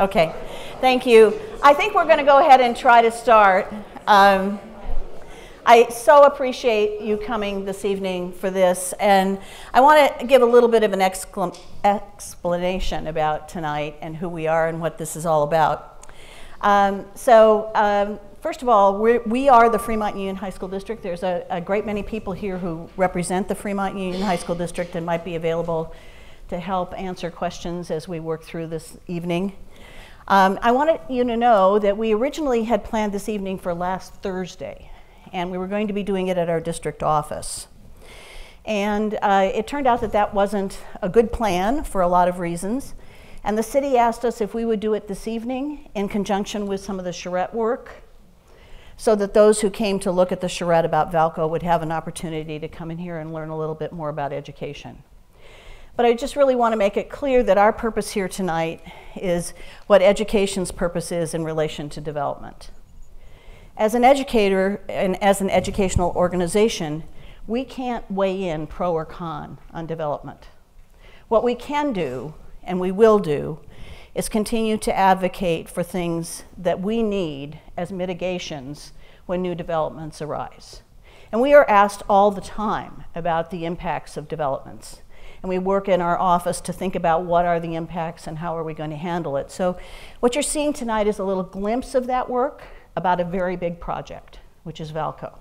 Okay, thank you. I think we're going to go ahead and try to start. I so appreciate you coming this evening for this, and I want to give a little bit of an explanation about tonight and who we are and what this is all about. First of all, we are the Fremont Union High School District. There's a great many people here who represent the Fremont Union High School District and might be available to help answer questions as we work through this evening. I wanted you to know that we originally had planned this evening for last Thursday, and we were going to be doing it at our district office. And it turned out that that wasn't a good plan for a lot of reasons. And the city asked us if we would do it this evening in conjunction with some of the charrette work, so that those who came to look at the charrette about Vallco would have an opportunity to come in here and learn a little bit more about education. But I just really want to make it clear that our purpose here tonight is what education's purpose is in relation to development. As an educator and as an educational organization, we can't weigh in pro or con on development. What we can do, and we will do, is continue to advocate for things that we need as mitigations when new developments arise. And we are asked all the time about the impacts of developments. And we work in our office to think about what are the impacts and how are we going to handle it. So what you're seeing tonight is a little glimpse of that work about a very big project, which is Vallco.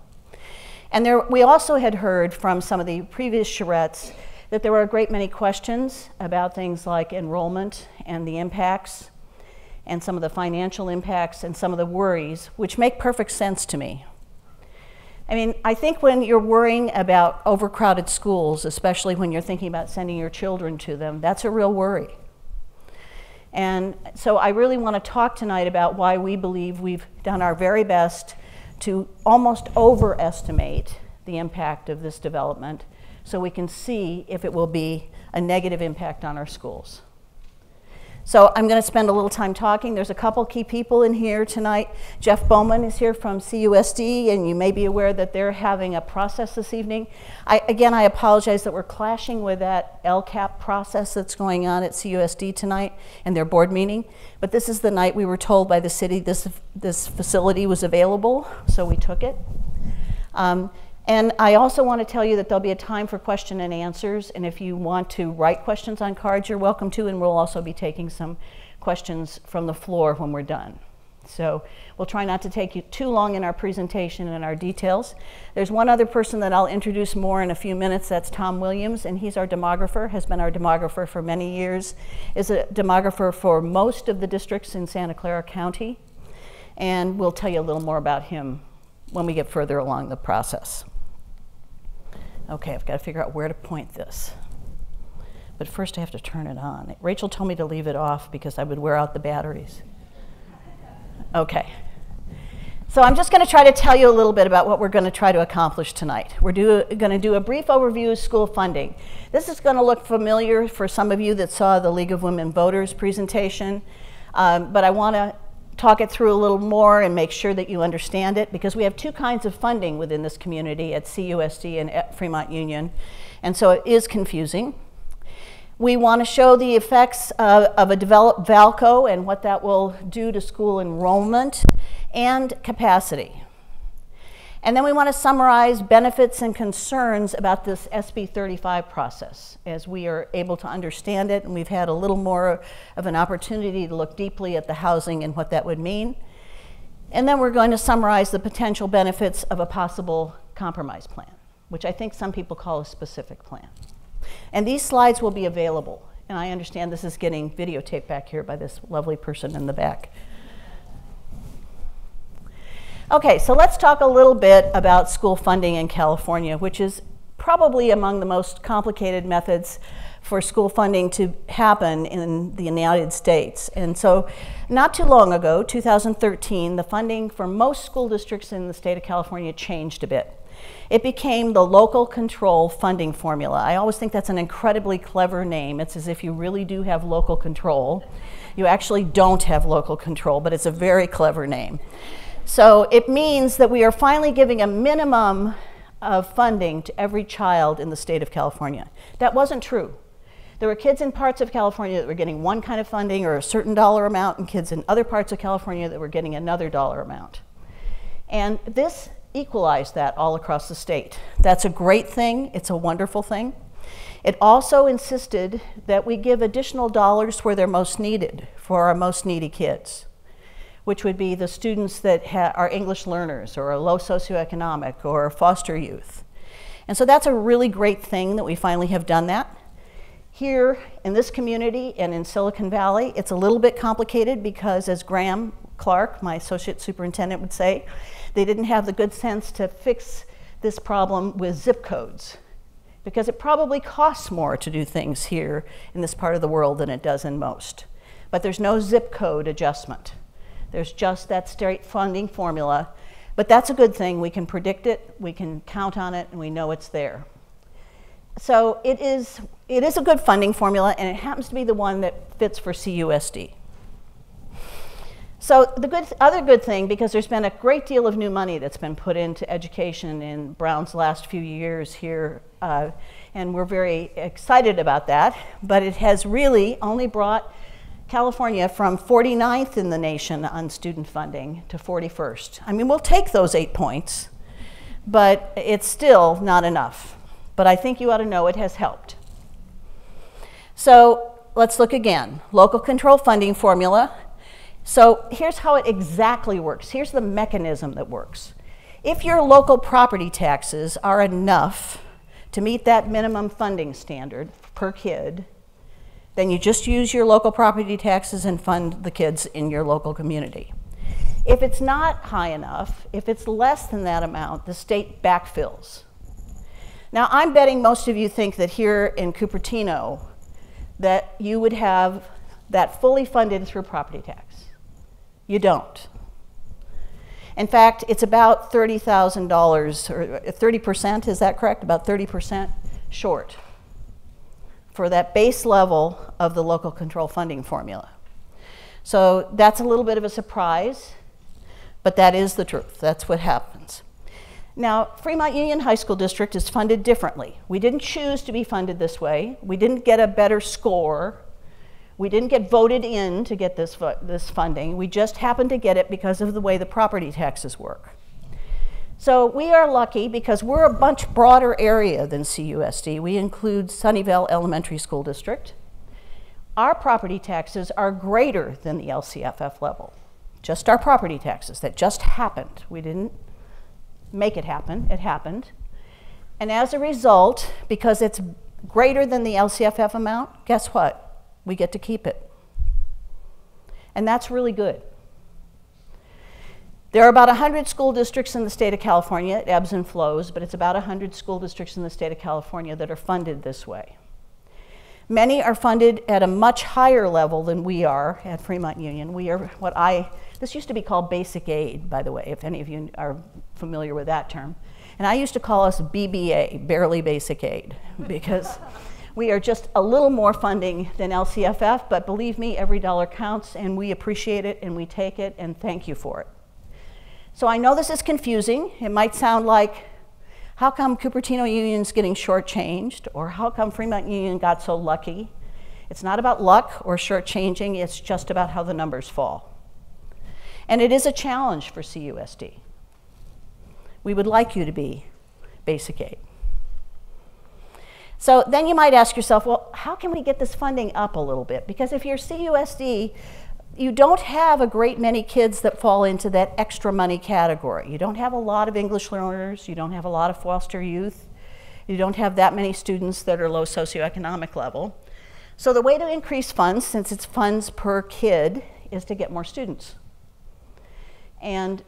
And we also had heard from some of the previous charrettes that there were a great many questions about things like enrollment and the impacts and some of the financial impacts and some of the worries, which make perfect sense to me. I mean, I think when you're worrying about overcrowded schools, especially when you're thinking about sending your children to them, that's a real worry. And so I really want to talk tonight about why we believe we've done our very best to almost overestimate the impact of this development so we can see if it will be a negative impact on our schools. So I'm going to spend a little time talking. There's a couple key people in here tonight. Jeff Bowman is here from CUSD, and you may be aware that they're having a process this evening. Again, I apologize that we're clashing with that LCAP process that's going on at CUSD tonight and their board meeting. But this is the night we were told by the city this facility was available, so we took it. And I also want to tell you that there'll be a time for question and answers, and if you want to write questions on cards, you're welcome to, and we'll also be taking some questions from the floor when we're done. So we'll try not to take you too long in our presentation and our details. There's one other person that I'll introduce more in a few minutes. That's Tom Williams, and he's our demographer, has been our demographer for many years, is a demographer for most of the districts in Santa Clara County, and we'll tell you a little more about him when we get further along the process. Okay, I've got to figure out where to point this. But first I have to turn it on. Rachel told me to leave it off because I would wear out the batteries. Okay. So I'm just going to try to tell you a little bit about what we're going to try to accomplish tonight. We're going to do a brief overview of school funding. This is going to look familiar for some of you that saw the League of Women Voters presentation, but I want to talk it through a little more and make sure that you understand it, because we have two kinds of funding within this community at CUSD and at Fremont Union, and so it is confusing. We want to show the effects of a developed Vallco and what that will do to school enrollment and capacity. And then we want to summarize benefits and concerns about this SB 35 process as we are able to understand it, and we've had a little more of an opportunity to look deeply at the housing and what that would mean. And then we're going to summarize the potential benefits of a possible compromise plan, which I think some people call a specific plan. And these slides will be available, and I understand this is getting videotaped back here by this lovely person in the back. Okay, so let's talk a little bit about school funding in California, which is probably among the most complicated methods for school funding to happen in the United States. And so not too long ago, 2013, the funding for most school districts in the state of California changed a bit. It became the local control funding formula. I always think that's an incredibly clever name. It's as if you really do have local control. You actually don't have local control, but it's a very clever name. So it means that we are finally giving a minimum of funding to every child in the state of California. That wasn't true. There were kids in parts of California that were getting one kind of funding or a certain dollar amount, and kids in other parts of California that were getting another dollar amount. And this equalized that all across the state. That's a great thing. It's a wonderful thing. It also insisted that we give additional dollars where they're most needed for our most needy kids, which would be the students that are English learners or are low socioeconomic or foster youth. And so that's a really great thing that we finally have done that. Here in this community and in Silicon Valley, it's a little bit complicated because, as Graham Clark, my associate superintendent, would say, they didn't have the good sense to fix this problem with zip codes, because it probably costs more to do things here in this part of the world than it does in most. But there's no zip code adjustment. There's just that straight funding formula, but that's a good thing. We can predict it, we can count on it, and we know it's there. So it is a good funding formula, and it happens to be the one that fits for CUSD. So the other good thing, because there's been a great deal of new money that's been put into education in Brown's last few years here, and we're very excited about that, but it has really only brought California from 49th in the nation on student funding to 41st. I mean, we'll take those 8 points, but it's still not enough. But I think you ought to know it has helped. So let's look again. Local control funding formula. So here's how it exactly works. Here's the mechanism that works. If your local property taxes are enough to meet that minimum funding standard per kid, then you just use your local property taxes and fund the kids in your local community. If it's not high enough, if it's less than that amount, the state backfills. Now, I'm betting most of you think that here in Cupertino that you would have that fully funded through property tax. You don't. In fact, it's about $30,000, or 30%, is that correct? About 30% short for that base level of the local control funding formula. So that's a little bit of a surprise, but that is the truth. That's what happens. Now, Fremont Union High School District is funded differently. We didn't choose to be funded this way. We didn't get a better score. We didn't get voted in to get this funding. We just happened to get it because of the way the property taxes work. So we are lucky because we're a much broader area than CUSD. We include Sunnyvale Elementary School District. Our property taxes are greater than the LCFF level. Just our property taxes. That just happened. We didn't make it happen. It happened. And as a result, because it's greater than the LCFF amount, guess what? We get to keep it. And that's really good. There are about 100 school districts in the state of California. It ebbs and flows, but it's about 100 school districts in the state of California that are funded this way. Many are funded at a much higher level than we are at Fremont Union. We are this used to be called basic aid, by the way, if any of you are familiar with that term. And I used to call us BBA, barely basic aid, because we are just a little more funding than LCFF, but believe me, every dollar counts, and we appreciate it, and we take it, and thank you for it. So I know this is confusing. It might sound like, how come Cupertino Union's getting shortchanged, or how come Fremont Union got so lucky? It's not about luck or shortchanging, it's just about how the numbers fall. And it is a challenge for CUSD. We would like you to be basic aid. So then you might ask yourself, well, how can we get this funding up a little bit? Because if you're CUSD, you don't have a great many kids that fall into that extra money category. You don't have a lot of English learners, you don't have a lot of foster youth, you don't have that many students that are low socioeconomic level. So the way to increase funds, since it's funds per kid, is to get more students. And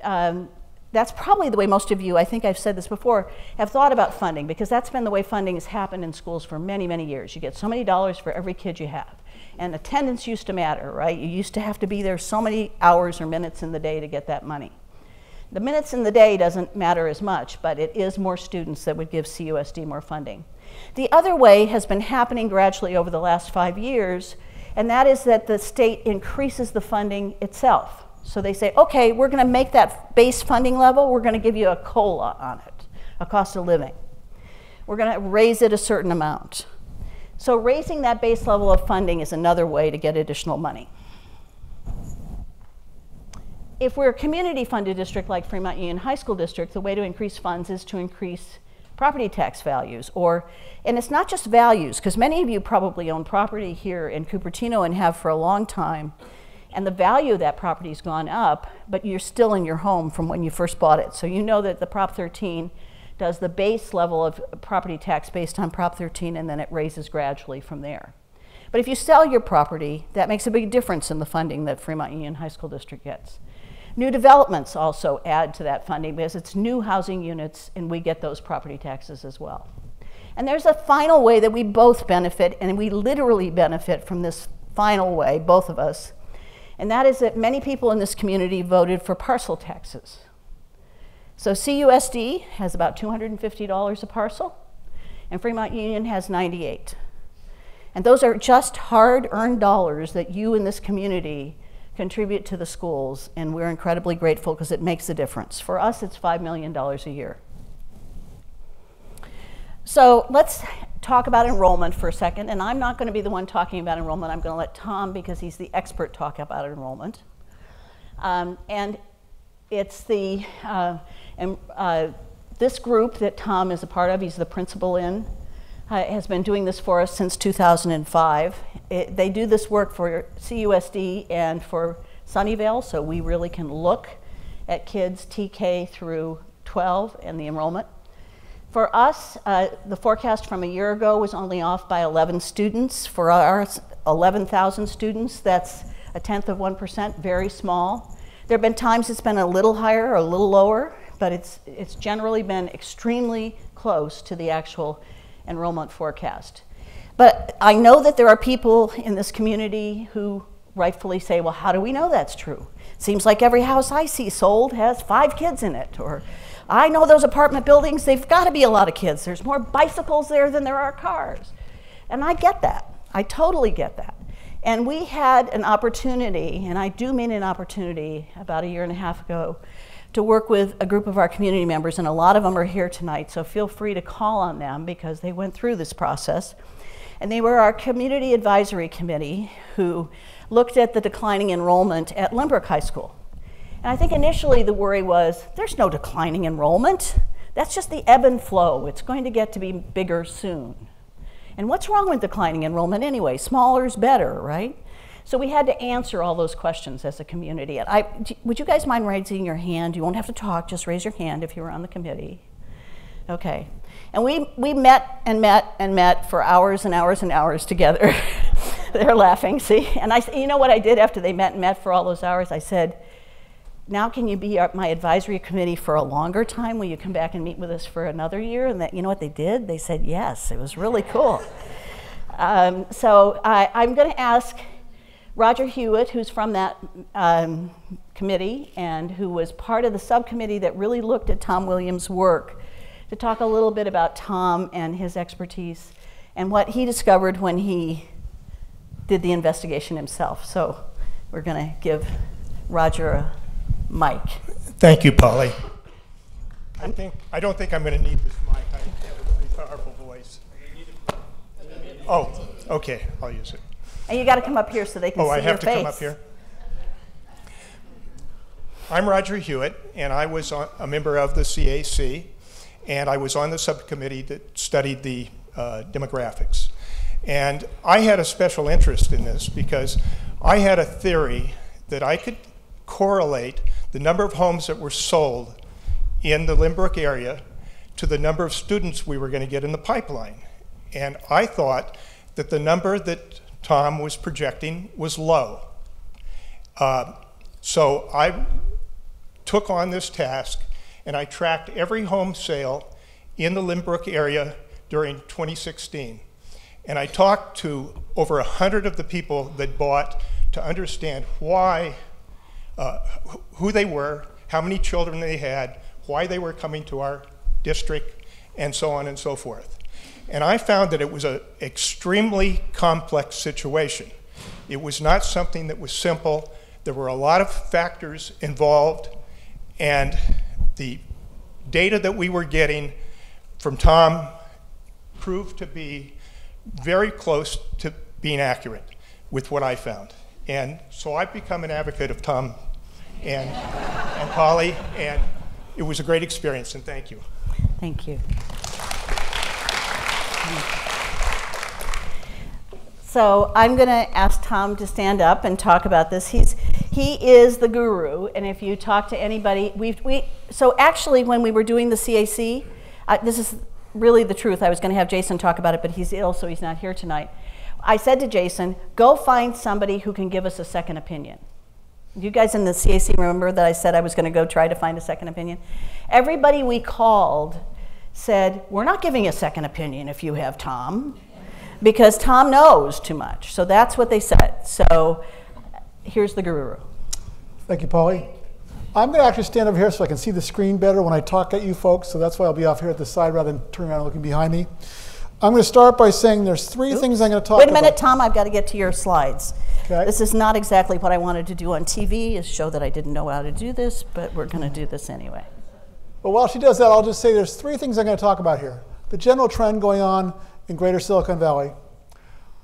that's probably the way most of you, I think I've said this before, have thought about funding, because that's been the way funding has happened in schools for many, many years. You get so many dollars for every kid you have. And attendance used to matter, right? You used to have to be there so many hours or minutes in the day to get that money. The minutes in the day doesn't matter as much, but it is more students that would give CUSD more funding. The other way has been happening gradually over the last 5 years, and that is that the state increases the funding itself. So they say, okay, we're going to make that base funding level, we're going to give you a COLA on it, a cost of living. We're going to raise it a certain amount. So raising that base level of funding is another way to get additional money. If we're a community-funded district like Fremont Union High School District, the way to increase funds is to increase property tax values, and it's not just values, because many of you probably own property here in Cupertino and have for a long time, and the value of that property's gone up, but you're still in your home from when you first bought it. So you know that the Prop 13 does the base level of property tax based on Prop 13, and then it raises gradually from there. But if you sell your property, that makes a big difference in the funding that Fremont Union High School District gets. New developments also add to that funding because it's new housing units and we get those property taxes as well. And there's a final way that we both benefit, and we literally benefit from this final way, both of us, and that is that many people in this community voted for parcel taxes. So CUSD has about $250 a parcel, and Fremont Union has 98. And those are just hard-earned dollars that you in this community contribute to the schools, and we're incredibly grateful because it makes a difference. For us, it's $5 million a year. So let's talk about enrollment for a second, and I'm not going to be the one talking about enrollment. I'm going to let Tom, because he's the expert, talk about enrollment. And it's the, this group that Tom is a part of, he's the principal in, has been doing this for us since 2005. They do this work for CUSD and for Sunnyvale, so we really can look at kids TK through 12 and the enrollment. For us, the forecast from a year ago was only off by 11 students. For our 11,000 students, that's 0.1%, very small. There have been times it's been a little higher or a little lower, but it's generally been extremely close to the actual enrollment forecast. But I know that there are people in this community who rightfully say, well, how do we know that's true? Seems like every house I see sold has 5 kids in it, or I know those apartment buildings, they've got to be a lot of kids. There's more bicycles there than there are cars. And I get that. I totally get that. And we had an opportunity, and I do mean an opportunity, about a year and a half ago, to work with a group of our community members, and a lot of them are here tonight, so feel free to call on them because they went through this process. And they were our Community Advisory Committee who looked at the declining enrollment at Lynbrook High School. And I think initially the worry was, there's no declining enrollment. That's just the ebb and flow. It's going to get to be bigger soon. And what's wrong with declining enrollment anyway? Smaller is better, right? So we had to answer all those questions as a community. And would you guys mind raising your hand? You won't have to talk, just raise your hand if you were on the committee. Okay. And we met and met and met for hours and hours and hours together. They're laughing, see? And you know what I did after they met and met for all those hours? I said, now can you be my advisory committee for a longer time? Will you come back and meet with us for another year? And you know what they did? They said yes. It was really cool. So I'm going to ask Roger Hewitt, who's from that committee and who was part of the subcommittee that really looked at Tom Williams' work, to talk a little bit about Tom and his expertise and what he discovered when he did the investigation himself. So we're going to give Roger a mic. Thank you, Polly. I don't think I'm going to need this mic. I have a pretty powerful voice. Oh, okay, I'll use it. And you got to come up here so they can see your face. Oh, I have to come up here? I'm Roger Hewitt, and I was a member of the CAC, and I was on the subcommittee that studied the demographics. And I had a special interest in this because I had a theory that I could correlate the number of homes that were sold in the Lynbrook area to the number of students we were going to get in the pipeline. And I thought that the number that Tom was projecting was low. So I took on this task and I tracked every home sale in the Lynbrook area during 2016. And I talked to over 100 of the people that bought to understand why, who they were, how many children they had, why they were coming to our district, and so on and so forth. And I found that it was an extremely complex situation. It was not something that was simple. There were a lot of factors involved, and the data that we were getting from Tom proved to be very close to being accurate with what I found. And so I've become an advocate of Tom and Polly, and it was a great experience, and thank you. Thank you. So I'm going to ask Tom to stand up and talk about this. He is the guru, and if you talk to anybody, so actually when we were doing the CAC, this is really the truth. I was going to have Jason talk about it, but he's ill, so he's not here tonight. I said to Jason, go find somebody who can give us a second opinion. You guys in the CAC remember that I said I was going to go try to find a second opinion? Everybody we called said, we're not giving a second opinion if you have Tom, because Tom knows too much. So that's what they said. So here's the guru. Thank you, Polly. I'm going to actually stand over here so I can see the screen better when I talk at you folks, so that's why I'll be off here at the side rather than turning around and looking behind me. I'm going to start by saying there's three things I'm going to talk about. Wait a minute, Tom, I've got to get to your slides. Okay. This is not exactly what I wanted to do on TV, is show that I didn't know how to do this, but we're going to do this anyway. But while she does that, I'll just say there's three things I'm going to talk about here. The general trend going on in Greater Silicon Valley,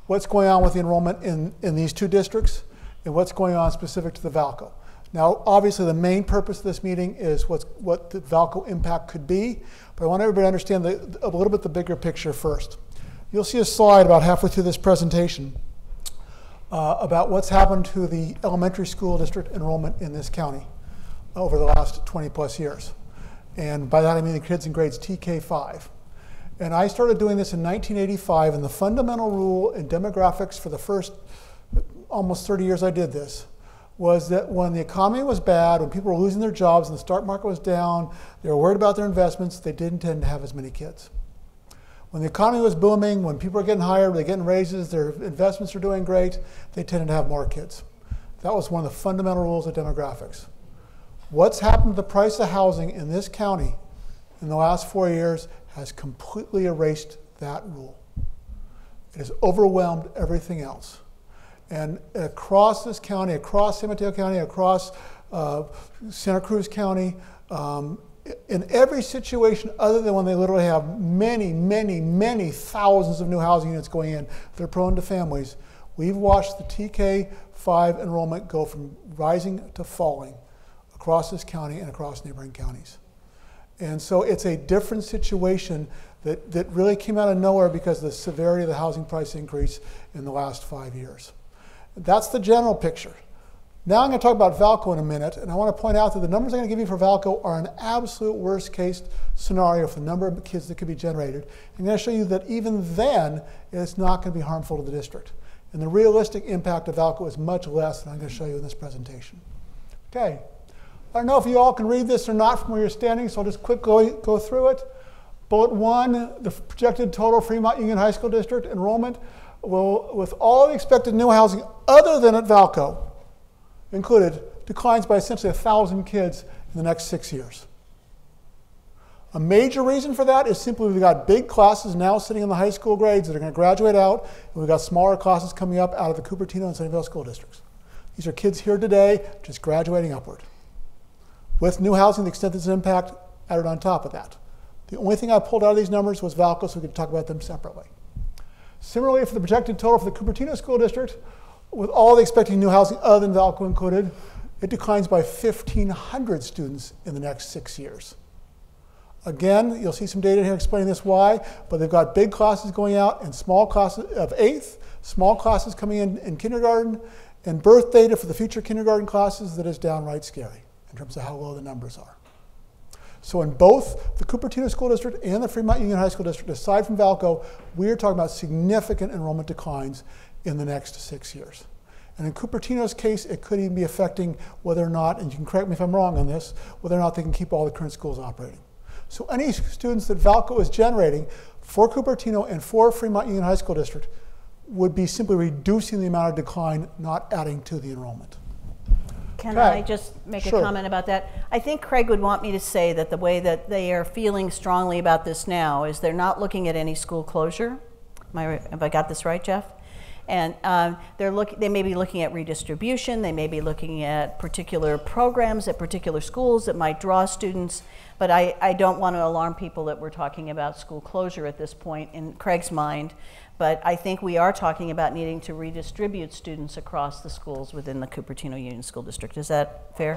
what's going on with the enrollment in these two districts, and what's going on specific to the Vallco. Now, obviously, the main purpose of this meeting is what the Vallco impact could be, but I want everybody to understand a little bit the bigger picture first. You'll see a slide about halfway through this presentation about what's happened to the elementary school district enrollment in this county over the last 20 plus years. And by that I mean the kids in grades TK5. And I started doing this in 1985, and the fundamental rule in demographics for the first almost 30 years I did this was that when the economy was bad, when people were losing their jobs and the stock market was down, they were worried about their investments, they didn't tend to have as many kids. When the economy was booming, when people were getting hired, they're getting raises, their investments are doing great, they tended to have more kids. That was one of the fundamental rules of demographics. What's happened to the price of housing in this county in the last 4 years has completely erased that rule. It has overwhelmed everything else. And across this county, across San Mateo County, across Santa Cruz County, in every situation other than when they literally have many, many, many thousands of new housing units going in, they're prone to families, we've watched the TK5 enrollment go from rising to falling across this county and across neighboring counties. And so it's a different situation that really came out of nowhere because of the severity of the housing price increase in the last 5 years. That's the general picture. Now I'm going to talk about Vallco in a minute, and I want to point out that the numbers I'm going to give you for Vallco are an absolute worst case scenario for the number of kids that could be generated. I'm going to show you that even then, it's not going to be harmful to the district. And the realistic impact of Vallco is much less than I'm going to show you in this presentation. Okay. I don't know if you all can read this or not from where you're standing, so I'll just quickly go through it. Bullet 1, the projected total Fremont Union High School District enrollment will, with all the expected new housing other than at Vallco included, declines by essentially 1,000 kids in the next 6 years. A major reason for that is simply we've got big classes now sitting in the high school grades that are going to graduate out, and we've got smaller classes coming up out of the Cupertino and Sunnyvale school districts. These are kids here today just graduating upward. With new housing, the extent of its impact added on top of that. The only thing I pulled out of these numbers was Vallco, so we could talk about them separately. Similarly, for the projected total for the Cupertino School District, with all the expected new housing other than Vallco included, it declines by 1,500 students in the next 6 years. Again, you'll see some data here explaining this why, but they've got big classes going out and small classes of 8th, small classes coming in kindergarten, and birth data for the future kindergarten classes that is downright scary in terms of how low the numbers are. So in both the Cupertino School District and the Fremont Union High School District, aside from Vallco, we are talking about significant enrollment declines in the next 6 years. And in Cupertino's case, it could even be affecting whether or not, and you can correct me if I'm wrong on this, whether or not they can keep all the current schools operating. So any students that Vallco is generating for Cupertino and for Fremont Union High School District would be simply reducing the amount of decline, not adding to the enrollment. Can I just make a comment about that? I think Craig would want me to say that the way that they are feeling strongly about this now is they're not looking at any school closure. Have I got this right, Jeff? And they may be looking at redistribution, they may be looking at particular programs at particular schools that might draw students, but I don't want to alarm people that we're talking about school closure at this point in Craig's mind, but I think we are talking about needing to redistribute students across the schools within the Cupertino Union School District. Is that fair?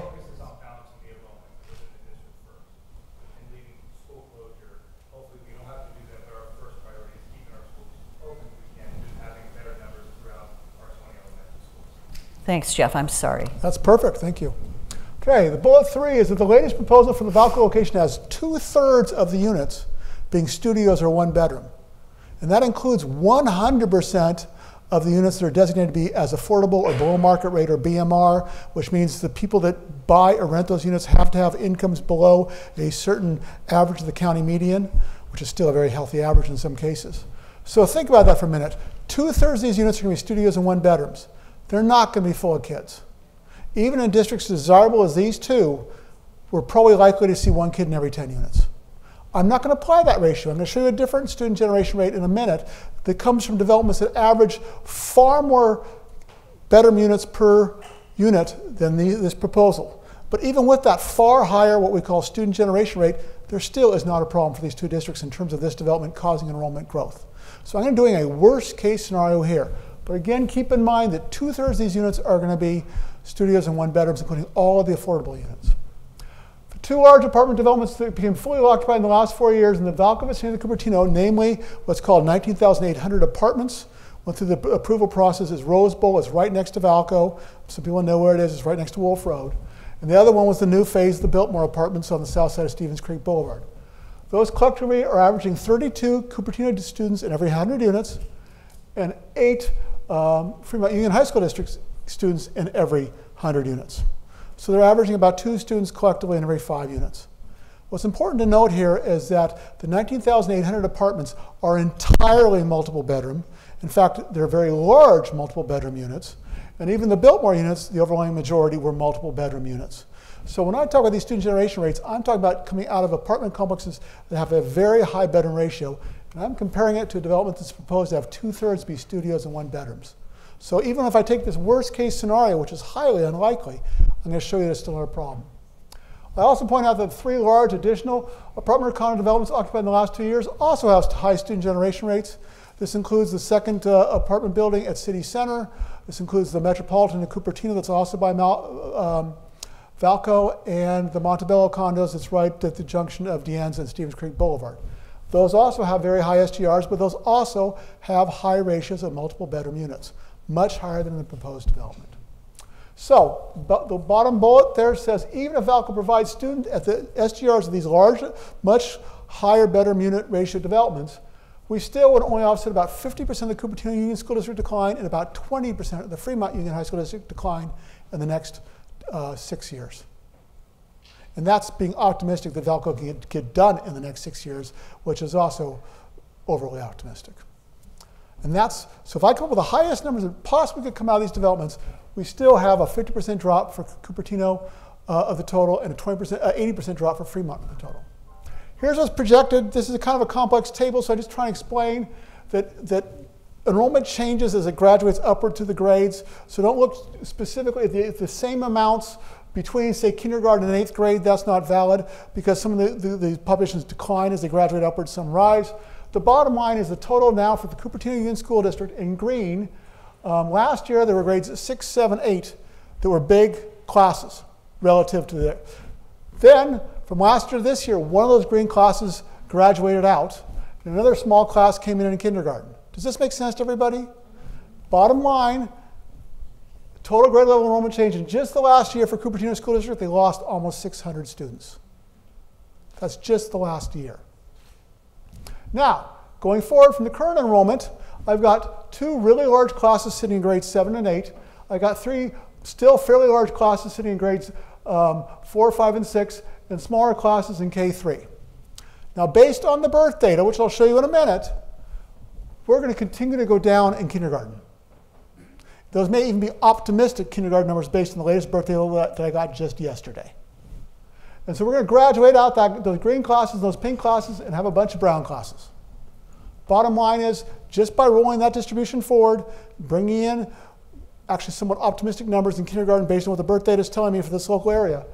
Thanks, Jeff. I'm sorry. That's perfect. Thank you. Okay, the bullet 3 is that the latest proposal for the Vallco location has 2/3 of the units being studios or 1 bedroom. And that includes 100% of the units that are designated to be as affordable or below market rate or BMR, which means the people that buy or rent those units have to have incomes below a certain average of the county median, which is still a very healthy average in some cases. So think about that for a minute. 2/3 of these units are going to be studios and 1 bedrooms. They're not going to be full of kids. Even in districts desirable as these two, we're probably likely to see 1 kid in every 10 units. I'm not going to apply that ratio. I'm going to show you a different student generation rate in a minute that comes from developments that average far more bedroom units per unit than this proposal. But even with that far higher, what we call student generation rate, there still is not a problem for these 2 districts in terms of this development causing enrollment growth. So I'm going to be doing a worst case scenario here. But again, keep in mind that 2/3 of these units are going to be studios and 1 bedrooms, including all of the affordable units. For 2 large apartment developments that became fully occupied in the last 4 years in the Vallco vicinity of the Cupertino, namely what's called 19,800 apartments, went through the approval process. Is Rose Bowl, is right next to Vallco. Some people know where it is. It's right next to Wolf Road. And the other one was the new phase, the Biltmore Apartments on the south side of Stevens Creek Boulevard. Those collectively are averaging 32 Cupertino students in every 100 units and 8 Fremont Union High School District students in every 100 units. So they're averaging about 2 students collectively in every 5 units. What's important to note here is that the 19,800 apartments are entirely multiple bedroom. In fact, they're very large multiple bedroom units. And even the Biltmore units, the overwhelming majority, were multiple bedroom units. So when I talk about these student generation rates, I'm talking about coming out of apartment complexes that have a very high bedroom ratio. And I'm comparing it to a development that's proposed to have 2/3 be studios and 1 bedrooms. So even if I take this worst case scenario, which is highly unlikely, I'm going to show you there's still not a problem. I also point out that 3 large additional apartment or condo developments occupied in the last 2 years also have high student generation rates. This includes the second apartment building at City Center. This includes the Metropolitan in Cupertino that's also by Vallco, and the Montebello condos that's right at the junction of Deanne's and Stevens Creek Boulevard. Those also have very high SGRs, but those also have high ratios of multiple bedroom units, much higher than the proposed development. So the bottom bullet there says, even if Vallco provides student at the SGRs of these large, much higher bedroom unit ratio developments, we still would only offset about 50% of the Cupertino Union School District decline and about 20% of the Fremont Union High School District decline in the next 6 years. And that's being optimistic that Vallco can get done in the next 6 years, which is also overly optimistic. And that's, so if I come up with the highest numbers that possibly could come out of these developments, we still have a 50% drop for Cupertino of the total and a 80% drop for Fremont of the total. Here's what's projected. This is a kind of a complex table, so I just try and explain that enrollment changes as it graduates upward to the grades. So don't look specifically at the same amounts between, say, kindergarten and 8th grade. That's not valid because some of the populations decline as they graduate upward, some rise. The bottom line is the total now for the Cupertino Union School District in green. Last year, there were grades 6, 7, 8 that were big classes relative to the. Then, from last year to this year, one of those green classes graduated out, and another small class came in kindergarten. Does this make sense to everybody? Bottom line, total grade level enrollment change in just the last year for Cupertino School District, they lost almost 600 students. That's just the last year. Now, going forward from the current enrollment, I've got 2 really large classes sitting in grades 7 and 8. I've got 3 still fairly large classes sitting in grades 4, 5, and 6, and smaller classes in K3. Now, based on the birth data, which I'll show you in a minute, we're going to continue to go down in kindergarten. Those may even be optimistic kindergarten numbers based on the latest birth data that I got just yesterday. And so we're going to graduate out those green classes, those pink classes, and have a bunch of brown classes. Bottom line is, just by rolling that distribution forward, bringing in actually somewhat optimistic numbers in kindergarten based on what the birth data is telling me for this local area,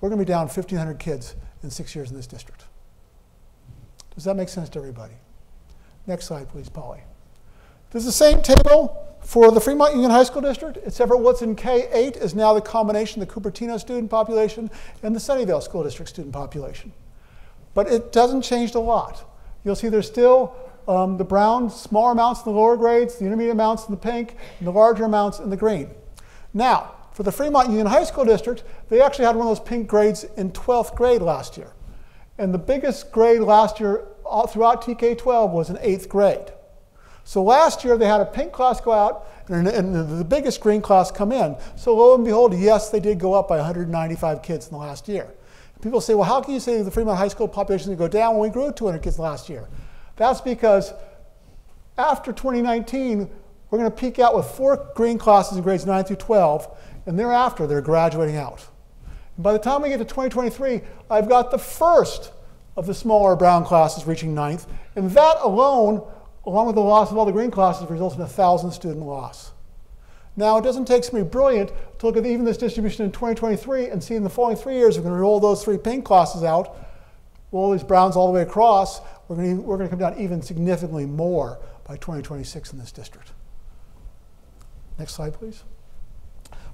we're going to be down 1,500 kids in 6 years in this district. Does that make sense to everybody? Next slide, please, Polly. This is the same table for the Fremont Union High School District, except for what's in K-8 is now the combination of the Cupertino student population and the Sunnyvale School District student population. But it doesn't change a lot. You'll see there's still the brown, smaller amounts in the lower grades, the intermediate amounts in the pink, and the larger amounts in the green. Now, for the Fremont Union High School District, they actually had one of those pink grades in 12th grade last year. And the biggest grade last year throughout TK-12 was in 8th grade. So last year they had a pink class go out and the biggest green class come in. So lo and behold, yes, they did go up by 195 kids in the last year. People say, well, how can you say the Fremont High School population is going to go down when we grew 200 kids last year? That's because after 2019, we're going to peak out with 4 green classes in grades 9 through 12, and thereafter they're graduating out. And by the time we get to 2023, I've got the first of the smaller brown classes reaching 9th, and that alone, along with the loss of all the green classes, results in a 1,000 student loss. Now, it doesn't take somebody brilliant to look at even this distribution in 2023 and see in the following 3 years, we're going to roll those 3 pink classes out, roll these browns all the way across, we're going to come down even significantly more by 2026 in this district. Next slide, please.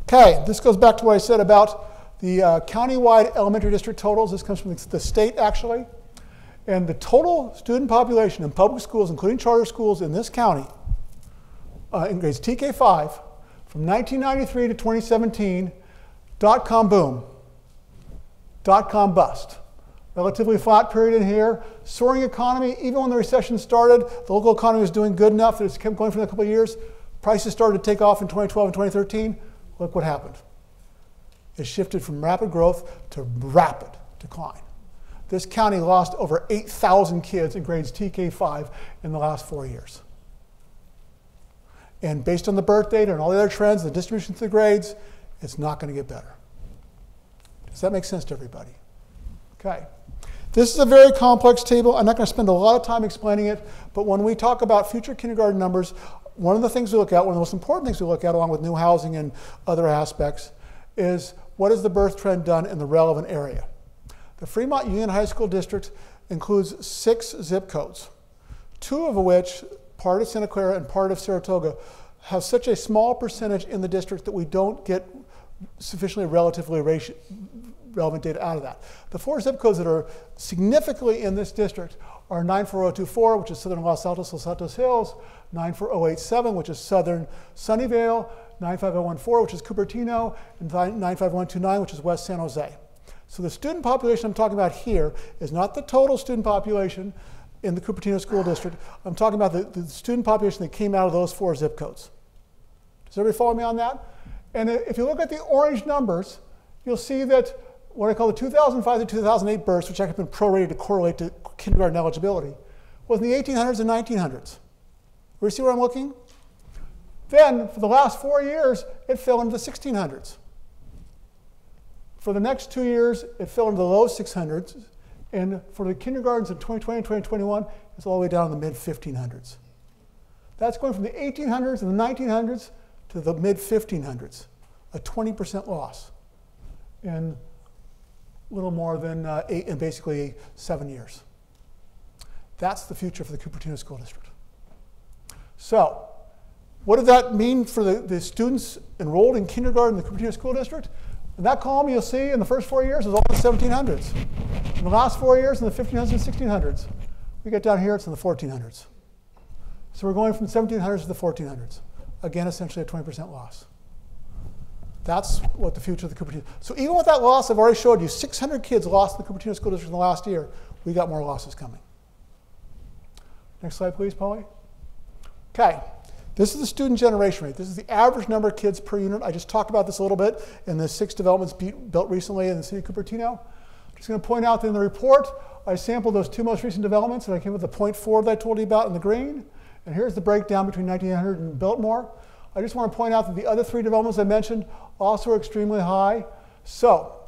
Okay, this goes back to what I said about the countywide elementary district totals. This comes from the state, actually. And the total student population in public schools, including charter schools in this county, in grades TK5, from 1993 to 2017, dot-com boom, dot-com bust. Relatively flat period in here. Soaring economy, even when the recession started, the local economy was doing good enough that it's kept going for a couple of years. Prices started to take off in 2012 and 2013. Look what happened. It shifted from rapid growth to rapid decline. This county lost over 8,000 kids in grades TK5 in the last 4 years. And based on the birth data and all the other trends, the distribution to the grades, it's not going to get better. Does that make sense to everybody? Okay. This is a very complex table. I'm not going to spend a lot of time explaining it, but when we talk about future kindergarten numbers, one of the things we look at, one of the most important things we look at, along with new housing and other aspects, is what has the birth trend done in the relevant area? The Fremont Union High School District includes 6 zip codes, 2 of which, part of Santa Clara and part of Saratoga, have such a small percentage in the district that we don't get sufficiently relatively relevant data out of that. The 4 zip codes that are significantly in this district are 94024, which is southern Los Altos Hills, 94087, which is southern Sunnyvale, 95014, which is Cupertino, and 95129, which is west San Jose. So the student population I'm talking about here is not the total student population in the Cupertino School District. I'm talking about the student population that came out of those 4 zip codes. Does everybody follow me on that? And if you look at the orange numbers, you'll see that what I call the 2005 to 2008 burst, which actually have been prorated to correlate to kindergarten eligibility, was in the 1800s and 1900s. You see where I'm looking? Then, for the last 4 years, it fell into the 1600s. For the next 2 years, it fell into the low 600s. And for the kindergartens in 2020 and 2021, it's all the way down in the mid-1500s. That's going from the 1800s and the 1900s to the mid-1500s, a 20% loss in a little more than basically 7 years. That's the future for the Cupertino School District. So, what did that mean for the students enrolled in kindergarten in the Cupertino School District? In that column, you'll see in the first 4 years, it was all in the 1700s. In the last 4 years, in the 1500s and 1600s. We get down here, it's in the 1400s. So we're going from the 1700s to the 1400s. Again, essentially a 20% loss. That's what the future of the Cupertino. So even with that loss, I've already showed you 600 kids lost in the Cupertino School District in the last year. We got more losses coming. Next slide, please, Polly. Okay. This is the student generation rate. This is the average number of kids per unit. I just talked about this a little bit in the 6 developments built recently in the city of Cupertino. I'm just going to point out that in the report, I sampled those 2 most recent developments, and I came with the 0.4 that I told you about in the green. And here's the breakdown between 1900 and Biltmore. I just want to point out that the other 3 developments I mentioned also are extremely high. So,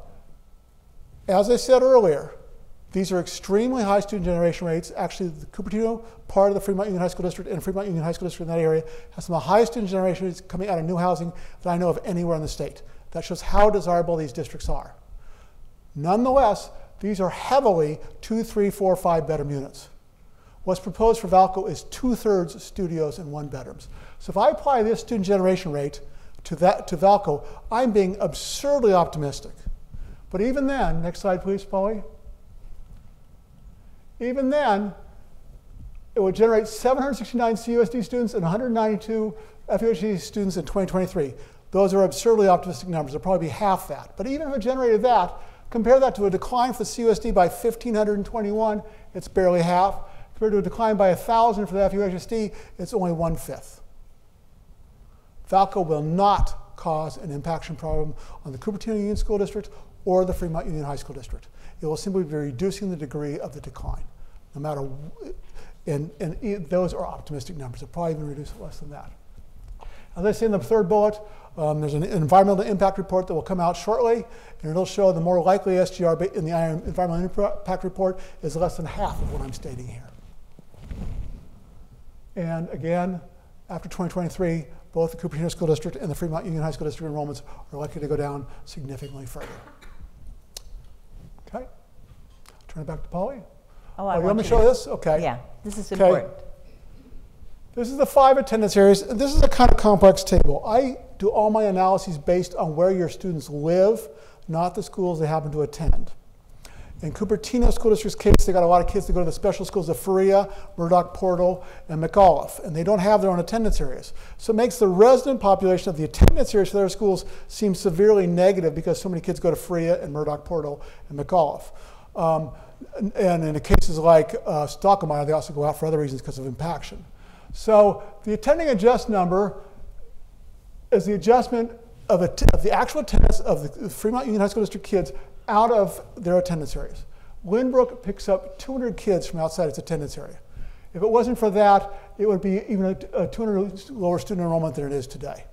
as I said earlier, These are extremely high student generation rates. Actually, the Cupertino part of the Fremont Union High School District and Fremont Union High School District in that area has some of the highest student generation rates coming out of new housing that I know of anywhere in the state. That shows how desirable these districts are. Nonetheless, these are heavily 2, 3, 4, 5 bedroom units. What's proposed for Vallco is 2/3 studios and 1 bedrooms. So if I apply this student generation rate to Vallco, I'm being absurdly optimistic. But even then, next slide please, Polly. Even then, it would generate 769 CUSD students and 192 FUHD students in 2023. Those are absurdly optimistic numbers. It'll probably be half that. But even if it generated that, compare that to a decline for the CUSD by 1,521, it's barely half. Compared to a decline by 1,000 for the FUHSD, it's only 1/5. Vallco will not cause an impaction problem on the Cupertino Union School District or the Fremont Union High School District. It will simply be reducing the degree of the decline, no matter, and those are optimistic numbers. It'll probably even reduce it less than that. As I say in the third bullet, there's an environmental impact report that will come out shortly, and it'll show the more likely SGR in the environmental impact report is less than half of what I'm stating here. And again, after 2023, both the Cupertino School District and the Fremont Union High School District enrollments are likely to go down significantly further. Okay, turn it back to Polly. Oh, you want me to show this? Okay. Yeah, this is important. This is the 5 attendance areas. This is a kind of complex table. I do all my analyses based on where your students live, not the schools they happen to attend. In Cupertino School District's case, they got a lot of kids that go to the special schools of Faria, Murdoch Portal, and McAuliffe, and they don't have their own attendance areas. So it makes the resident population of the attendance areas for their schools seem severely negative because so many kids go to Faria and Murdoch Portal and McAuliffe. And in the cases like Stockholm, they also go out for other reasons because of impaction. So the attending adjust number is the adjustment of the actual attendance of the Fremont Union High School District kids out of their attendance areas. Lynbrook picks up 200 kids from outside its attendance area. If it wasn't for that, it would be even a 200 lower student enrollment than it is today.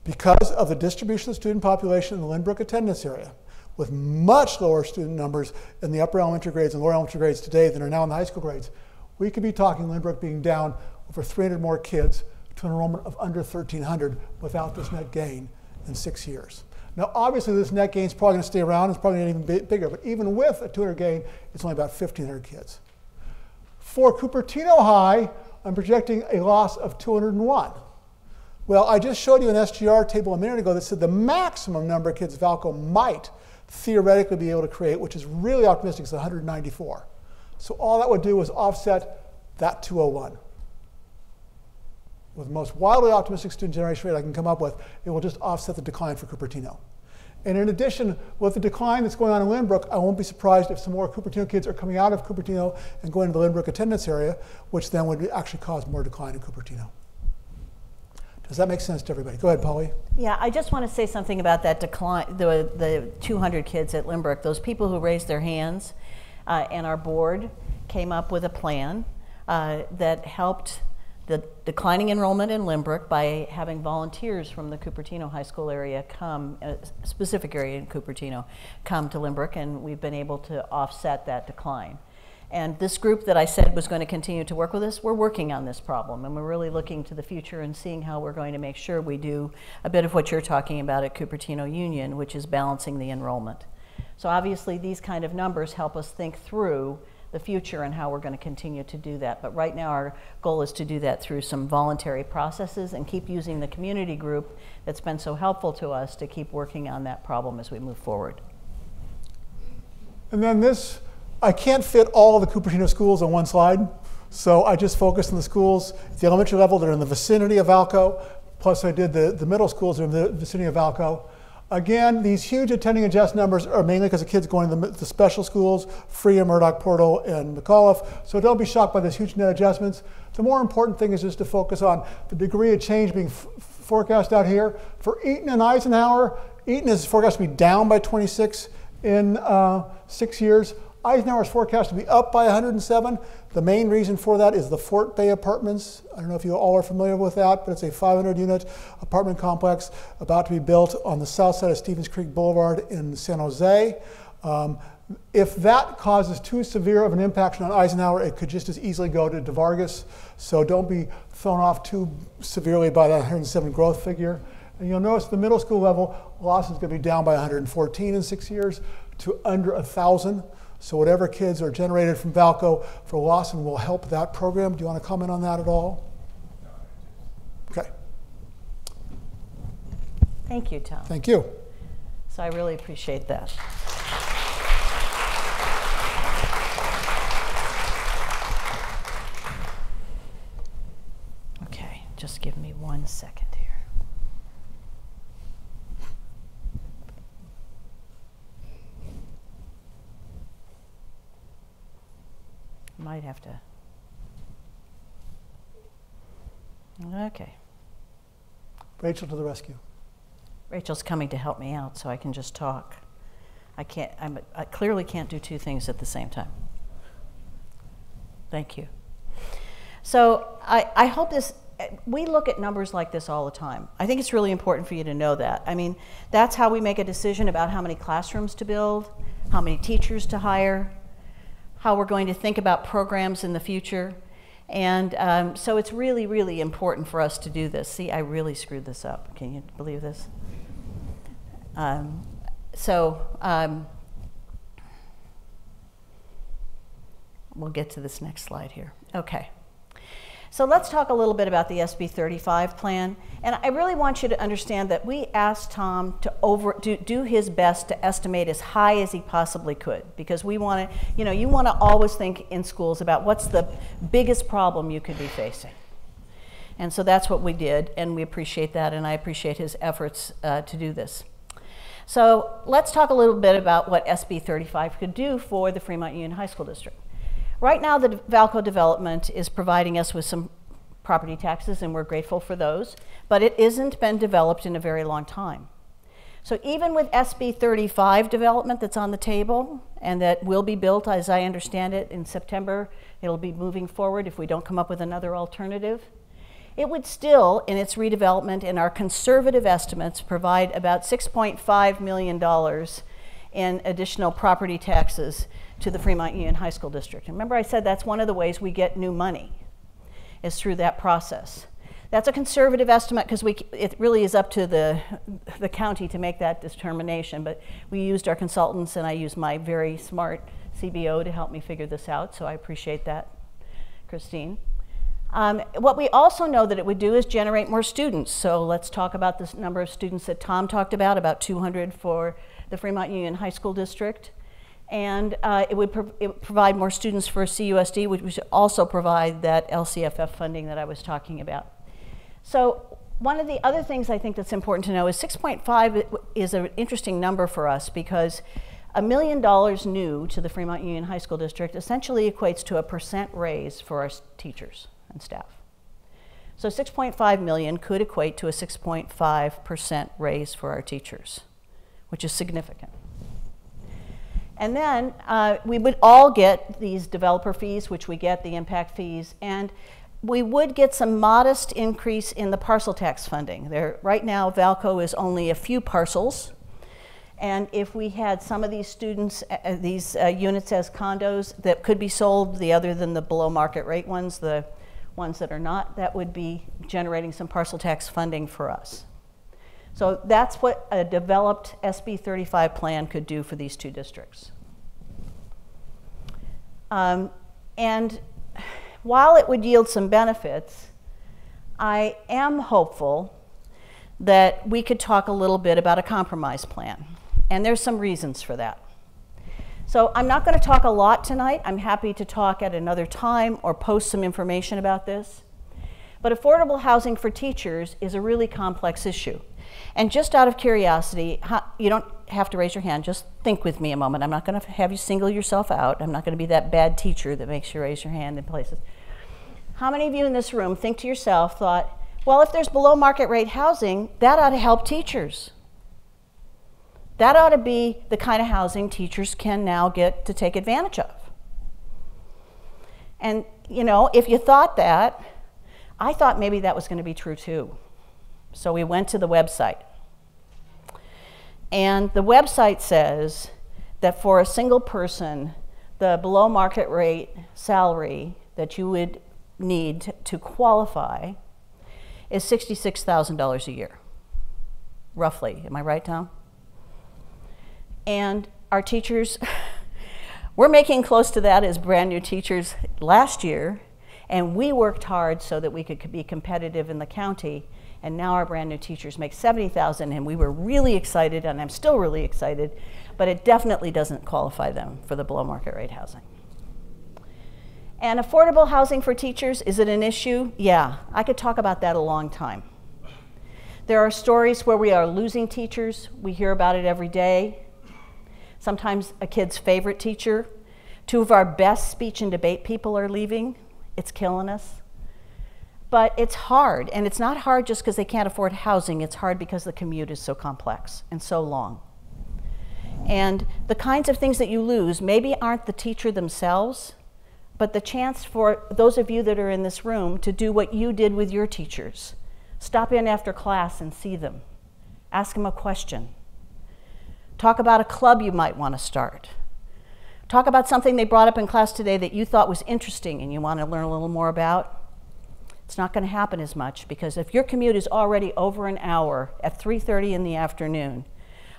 Because of the distribution of the student population in the Lynbrook attendance area, with much lower student numbers in the upper elementary grades and lower elementary grades today than are now in the high school grades, we could be talking Lynbrook being down over 300 more kids to an enrollment of under 1,300 without this net gain in 6 years. Now, obviously, this net gain is probably going to stay around. It's probably going to be even bigger. But even with a 200 gain, it's only about 1,500 kids. For Cupertino High, I'm projecting a loss of 201. Well, I just showed you an SGR table a minute ago that said the maximum number of kids Vallco might theoretically be able to create, which is really optimistic, is 194. So all that would do is offset that 201. With the most wildly optimistic student generation rate I can come up with, it will just offset the decline for Cupertino. And in addition, with the decline that's going on in Lynbrook, I won't be surprised if some more Cupertino kids are coming out of Cupertino and going to the Lynbrook attendance area, which then would actually cause more decline in Cupertino. Does that make sense to everybody? Go ahead, Polly. Yeah, I just want to say something about that decline, the 200 kids at Lynbrook. Those people who raised their hands and our board came up with a plan that helped the declining enrollment in Lynbrook by having volunteers from the Cupertino High School area come, a specific area in Cupertino, come to Lynbrook, and we've been able to offset that decline. And this group that I said was going to continue to work with us, we're working on this problem, and we're really looking to the future and seeing how we're going to make sure we do a bit of what you're talking about at Cupertino Union, which is balancing the enrollment. So obviously these kind of numbers help us think through the future and how we're going to continue to do that. But right now our goal is to do that through some voluntary processes and keep using the community group that's been so helpful to us to keep working on that problem as we move forward. And then this, I can't fit all of the Cupertino schools on one slide, so I just focused on the schools at the elementary level that are in the vicinity of Vallco, plus I did the middle schools that are in the vicinity of Vallco. Again, these huge attending adjust numbers are mainly because of kids going to the special schools, Freya, Murdoch, Portal, and McAuliffe. So don't be shocked by these huge net adjustments. The more important thing is just to focus on the degree of change being forecast out here. For Eaton and Eisenhower, Eaton is forecast to be down by 26 in 6 years. Eisenhower is forecast to be up by 107. The main reason for that is the Fort Bay Apartments. I don't know if you all are familiar with that, but it's a 500-unit apartment complex about to be built on the south side of Stevens Creek Boulevard in San Jose. If that causes too severe of an impact on Eisenhower, it could just as easily go to DeVargas. So don't be thrown off too severely by that 107 growth figure. And you'll notice the middle school level loss is going to be down by 114 in 6 years to under 1,000. So whatever kids are generated from Vallco for Lawson will help that program. Do you want to comment on that at all? Okay. Thank you, Tom. Thank you. So I really appreciate that. Okay, just give me 1 second here. Might have to. Okay. Rachel to the rescue. Rachel's coming to help me out, so I can just talk. I clearly can't do two things at the same time. Thank you. So I hope this, we look at numbers like this all the time. I think it's really important for you to know that. I mean, that's how we make a decision about how many classrooms to build, how many teachers to hire, how we're going to think about programs in the future. And so it's really, really important for us to do this. See, I really screwed this up. Can you believe this? We'll get to this next slide here. Okay. So let's talk a little bit about the SB 35 plan. And I really want you to understand that we asked Tom to do his best to estimate as high as he possibly could, because we want to, you want to always think in schools about what's the biggest problem you could be facing. And so that's what we did, and we appreciate that, and I appreciate his efforts to do this. So let's talk a little bit about what SB 35 could do for the Fremont Union High School District. Right now, the Vallco development is providing us with some property taxes, and we're grateful for those, but it isn't been developed in a very long time. So even with SB 35 development that's on the table, and that will be built, as I understand it, in September, it'll be moving forward if we don't come up with another alternative, it would still, in its redevelopment and our conservative estimates, provide about $6.5 million in additional property taxes to the Fremont Union High School District. And remember I said that's one of the ways we get new money, is through that process. That's a conservative estimate because it really is up to the county to make that determination, but we used our consultants, and I used my very smart CBO to help me figure this out, so I appreciate that, Christine. What we also know that it would do is generate more students. So let's talk about this number of students that Tom talked about 200 for the Fremont Union High School District. And it would provide more students for CUSD, which would also provide that LCFF funding that I was talking about. So one of the other things I think that's important to know is 6.5 is an interesting number for us, because $1 million new to the Fremont Union High School District essentially equates to a % raise for our teachers and staff. So 6.5 million could equate to a 6.5% raise for our teachers, which is significant. And then we would all get these developer fees, which we get the impact fees, and we would get some modest increase in the parcel tax funding. Right now, Vallco is only a few parcels, and if we had some of these students, these units as condos that could be sold, the other than the below market rate ones, the ones that are not, that would be generating some parcel tax funding for us. So that's what a developed SB 35 plan could do for these two districts. And while it would yield some benefits, I am hopeful that we could talk a little bit about a compromise plan. And there's some reasons for that. So I'm not going to talk a lot tonight. I'm happy to talk at another time or post some information about this. But affordable housing for teachers is a really complex issue. And just out of curiosity, you don't have to raise your hand, just think with me a moment. I'm not going to have you single yourself out. I'm not going to be that bad teacher that makes you raise your hand in places. How many of you in this room think to yourself, thought, well, if there's below market rate housing, that ought to help teachers. That ought to be the kind of housing teachers can now get to take advantage of. And, you know, if you thought that, I thought maybe that was going to be true too. So we went to the website. And the website says that for a single person, the below market rate salary that you would need to qualify is $66,000 a year, roughly. Am I right, Tom? And our teachers, we're making close to that as brand new teachers last year, and we worked hard so that we could be competitive in the county, and now our brand new teachers make $70,000, and we were really excited, and I'm still really excited, but it definitely doesn't qualify them for the below market rate housing. And affordable housing for teachers, is it an issue? Yeah, I could talk about that a long time. There are stories where we are losing teachers. We hear about it every day. Sometimes a kid's favorite teacher. 2 of our best speech and debate people are leaving. It's killing us. But it's hard, and it's not hard just because they can't afford housing. It's hard because the commute is so complex and so long. And the kinds of things that you lose maybe aren't the teacher themselves, but the chance for those of you that are in this room to do what you did with your teachers. Stop in after class and see them. Ask them a question. Talk about a club you might want to start. Talk about something they brought up in class today that you thought was interesting and you want to learn a little more about. It's not going to happen as much, because if your commute is already over an hour at 3:30 in the afternoon,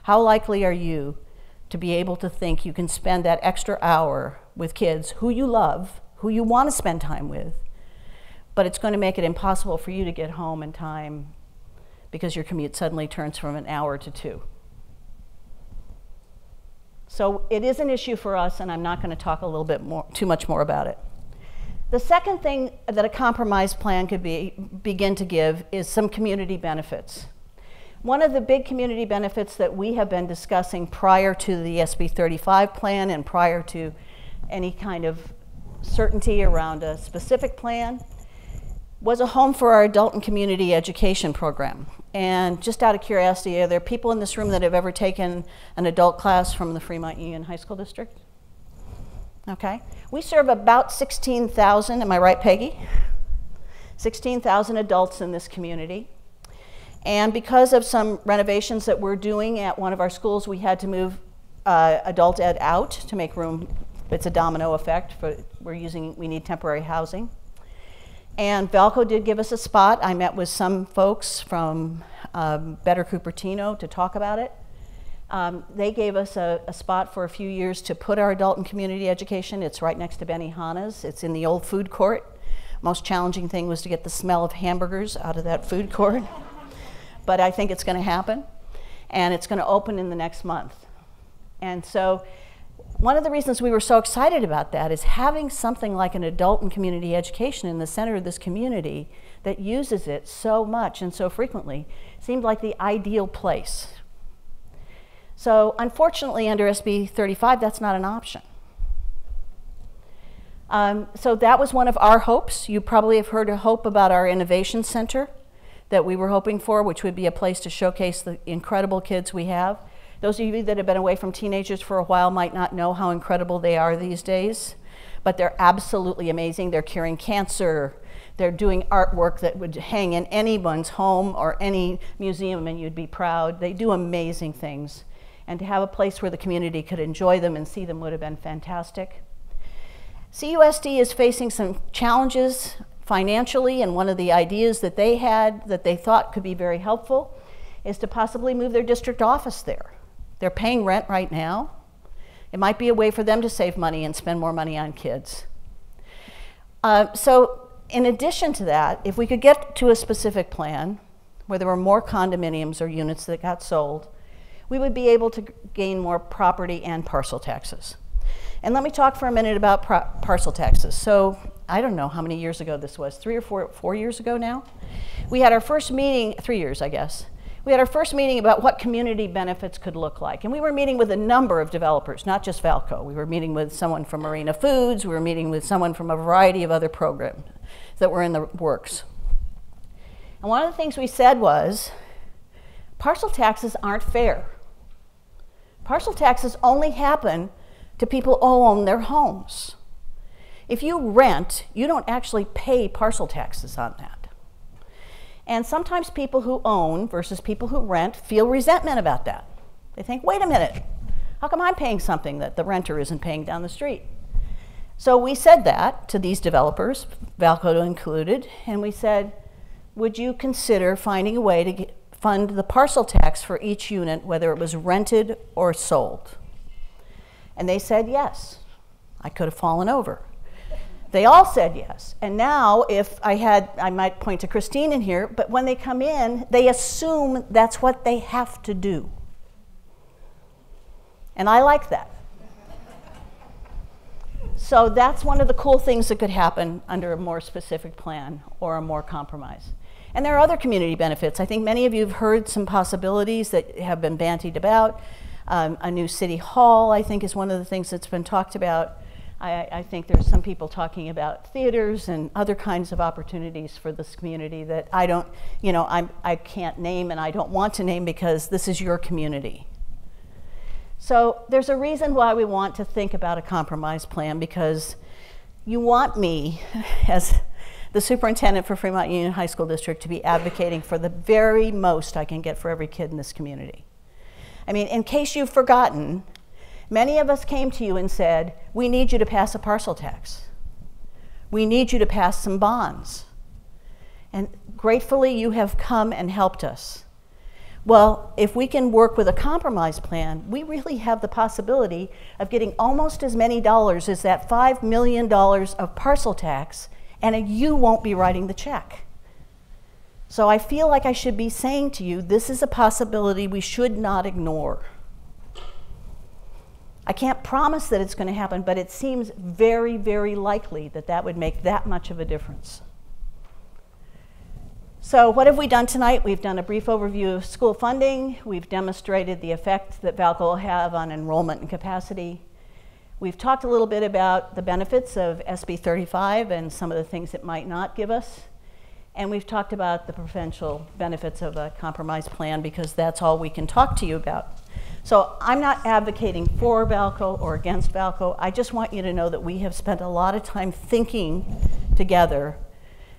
how likely are you to be able to think you can spend that extra hour with kids who you love, who you want to spend time with, but it's going to make it impossible for you to get home in time because your commute suddenly turns from an hour to 2. So it is an issue for us, and I'm not going to talk a little bit more, too much more about it. The second thing that a compromise plan could begin to give is some community benefits. One of the big community benefits that we have been discussing prior to the SB 35 plan and prior to any kind of certainty around a specific plan was a home for our adult and community education program. And just out of curiosity, are there people in this room that have ever taken an adult class from the Fremont Union High School District? Okay. We serve about 16,000, am I right, Peggy? 16,000 adults in this community. And because of some renovations that we're doing at one of our schools, we had to move adult ed out to make room. It's a domino effect. We need temporary housing. And Vallco did give us a spot. I met with some folks from Better Cupertino to talk about it. They gave us a spot for a few years to put our adult and community education. It's right next to Benihana's. It's in the old food court. Most challenging thing was to get the smell of hamburgers out of that food court. But I think it's going to happen. And it's going to open in the next month. And so one of the reasons we were so excited about that is having something like an adult and community education in the center of this community that uses it so much and so frequently seemed like the ideal place. So unfortunately, under SB 35, that's not an option. So that was one of our hopes. You probably have heard a hope about our innovation center that we were hoping for, which would be a place to showcase the incredible kids we have. Those of you that have been away from teenagers for a while might not know how incredible they are these days, but they're absolutely amazing. They're curing cancer. They're doing artwork that would hang in anyone's home or any museum and you'd be proud. They do amazing things. And to have a place where the community could enjoy them and see them would have been fantastic. CUSD is facing some challenges financially, and one of the ideas that they had that they thought could be very helpful is to possibly move their district office there. They're paying rent right now. It might be a way for them to save money and spend more money on kids. So in addition to that, if we could get to a specific plan where there were more condominiums or units that got sold, we would be able to gain more property and parcel taxes. And let me talk for a minute about parcel taxes. So I don't know how many years ago this was, 3 or 4 years ago now. We had our first meeting, 3 years I guess. We had our first meeting about what community benefits could look like. And we were meeting with a number of developers, not just Vallco. We were meeting with someone from Marina Foods. We were meeting with someone from a variety of other programs that were in the works. And one of the things we said was, parcel taxes aren't fair. Parcel taxes only happen to people who own their homes. If you rent, you don't actually pay parcel taxes on that. And sometimes people who own versus people who rent feel resentment about that. They think, wait a minute, How come I'm paying something that the renter isn't paying down the street? So we said that to these developers, Vallco included, and we said, would you consider finding a way to fund the parcel tax for each unit, whether it was rented or sold? And they said yes. I could have fallen over. They all said yes. And now if I might point to Christine in here, but when they come in, they assume that's what they have to do. And I like that. So that's one of the cool things that could happen under a more specific plan or a more compromise. And there are other community benefits. I think many of you have heard some possibilities that have been bandied about. A new city hall, I think, is one of the things that's been talked about. I think there's some people talking about theaters and other kinds of opportunities for this community that I don't, you know, I can't name and I don't want to name because this is your community. So there's a reason why we want to think about a compromise plan, because you want me, as the superintendent for Fremont Union High School District, to be advocating for the very most I can get for every kid in this community. I mean, in case you've forgotten, many of us came to you and said, we need you to pass a parcel tax. We need you to pass some bonds. And gratefully, you have come and helped us. Well, if we can work with a compromise plan, we really have the possibility of getting almost as many dollars as that $5 million of parcel tax, and you won't be writing the check. So I feel like I should be saying to you, this is a possibility we should not ignore. I can't promise that it's going to happen, but it seems very, very likely that that would make that much of a difference. So what have we done tonight? We've done a brief overview of school funding. We've demonstrated the effect that Vallco will have on enrollment and capacity. We've talked a little bit about the benefits of SB 35 and some of the things it might not give us. And we've talked about the potential benefits of a compromise plan, because that's all we can talk to you about. So I'm not advocating for Vallco or against Vallco. I just want you to know that we have spent a lot of time thinking together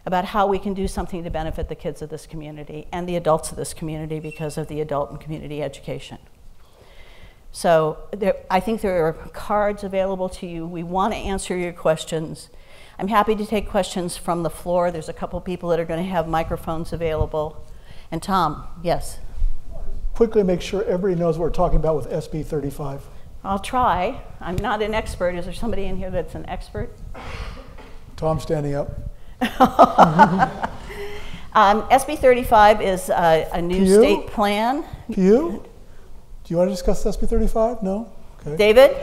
about how we can do something to benefit the kids of this community and the adults of this community because of the adult and community education. So I think there are cards available to you. We want to answer your questions. I'm happy to take questions from the floor. There's a couple people that are going to have microphones available. And Tom, yes? Quickly make sure everybody knows what we're talking about with SB 35. I'll try. I'm not an expert. Is there somebody in here that's an expert? Tom's standing up. SB 35 is a new state plan. Do you want to discuss SB 35? No? Okay. David?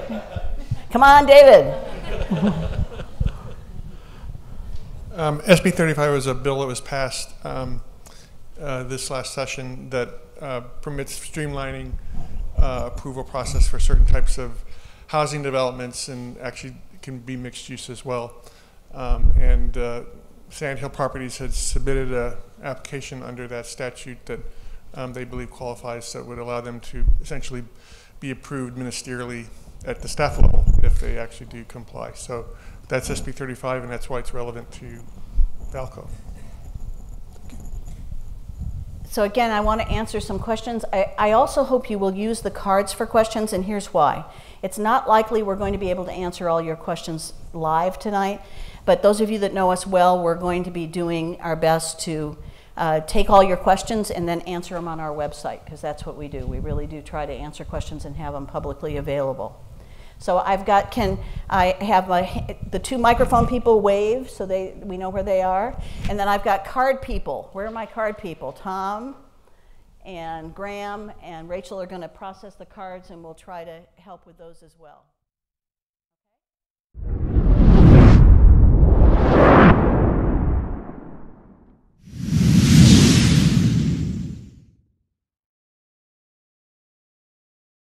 Come on, David. SB 35 was a bill that was passed this last session that permits streamlining approval process for certain types of housing developments, and actually can be mixed use as well. Sand Hill Properties had submitted an application under that statute that they believe qualifies, so it would allow them to essentially be approved ministerially at the staff level if they actually do comply. So that's SB 35, and that's why it's relevant to Vallco. So again, I want to answer some questions. I also hope you will use the cards for questions, and here's why. It's not likely we're going to be able to answer all your questions live tonight, but those of you that know us well, we're going to be doing our best to take all your questions and then answer them on our website, because that's what we do. We really do try to answer questions and have them publicly available. So I've got, I have the two microphone people wave so we know where they are. And then I've got card people. Where are my card people? Tom and Graham and Rachel are going to process the cards, and we'll try to help with those as well.